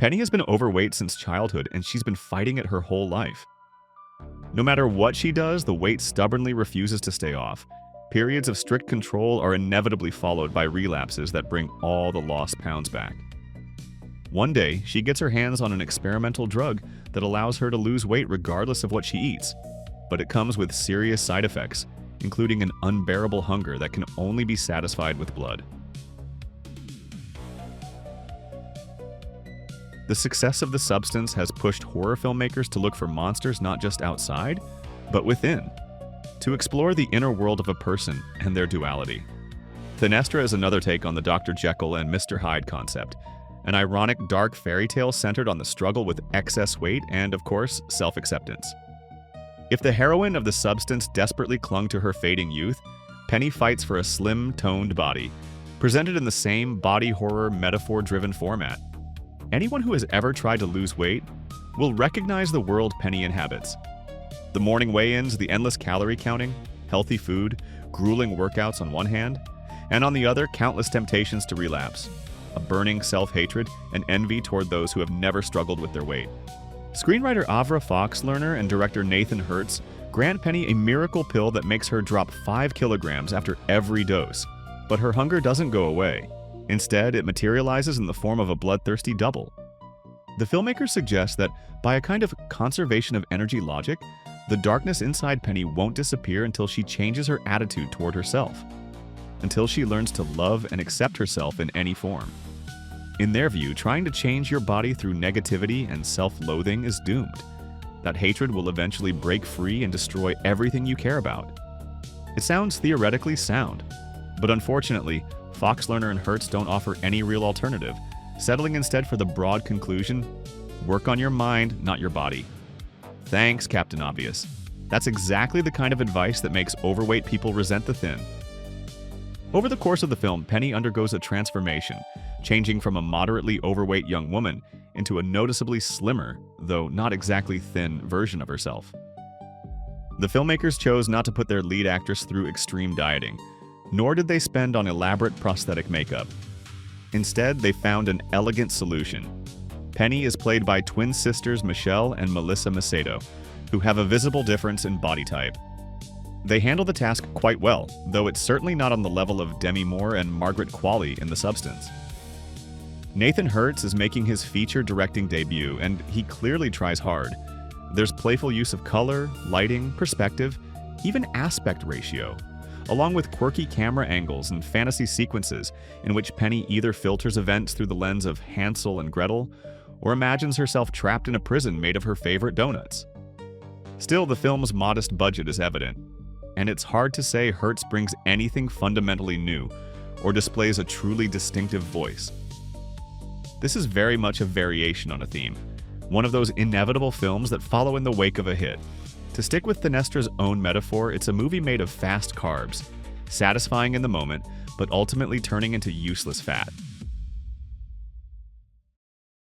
Penny has been overweight since childhood, and she's been fighting it her whole life. No matter what she does, the weight stubbornly refuses to stay off. Periods of strict control are inevitably followed by relapses that bring all the lost pounds back. One day, she gets her hands on an experimental drug that allows her to lose weight regardless of what she eats, but it comes with serious side effects, including an unbearable hunger that can only be satisfied with blood. The success of the substance has pushed horror filmmakers to look for monsters not just outside, but within, to explore the inner world of a person and their duality. Thinestra is another take on the Dr. Jekyll and Mr. Hyde concept, an ironic dark fairy tale centered on the struggle with excess weight and, of course, self-acceptance. If the heroine of the substance desperately clung to her fading youth, Penny fights for a slim, toned body, presented in the same body horror metaphor-driven format. Anyone who has ever tried to lose weight will recognize the world Penny inhabits. The morning weigh-ins, the endless calorie counting, healthy food, grueling workouts on one hand, and on the other, countless temptations to relapse, a burning self-hatred and envy toward those who have never struggled with their weight. Screenwriter Avra Fox-Lerner and director Nathan Hertz grant Penny a miracle pill that makes her drop 5 kilograms after every dose, but her hunger doesn't go away. Instead, it materializes in the form of a bloodthirsty double. The filmmakers suggest that by a kind of conservation of energy logic, the darkness inside Penny won't disappear until she changes her attitude toward herself, until she learns to love and accept herself in any form. In their view, trying to change your body through negativity and self-loathing is doomed. That hatred will eventually break free and destroy everything you care about. It sounds theoretically sound, but unfortunately, Fox-Lerner and Hertz don't offer any real alternative, settling instead for the broad conclusion, work on your mind, not your body. Thanks, Captain Obvious. That's exactly the kind of advice that makes overweight people resent the thin. Over the course of the film, Penny undergoes a transformation, changing from a moderately overweight young woman into a noticeably slimmer, though not exactly thin, version of herself. The filmmakers chose not to put their lead actress through extreme dieting, nor did they spend on elaborate prosthetic makeup. Instead, they found an elegant solution. Penny is played by twin sisters Michelle and Melissa Macedo, who have a visible difference in body type. They handle the task quite well, though it's certainly not on the level of Demi Moore and Margaret Qualley in The Substance. Nathan Hertz is making his feature directing debut, and he clearly tries hard. There's playful use of color, lighting, perspective, even aspect ratio, along with quirky camera angles and fantasy sequences in which Penny either filters events through the lens of Hansel and Gretel or imagines herself trapped in a prison made of her favorite donuts. Still, the film's modest budget is evident, and it's hard to say Hertz brings anything fundamentally new or displays a truly distinctive voice. This is very much a variation on a theme, one of those inevitable films that follow in the wake of a hit. To stick with Thinestra's own metaphor, it's a movie made of fast carbs, satisfying in the moment, but ultimately turning into useless fat.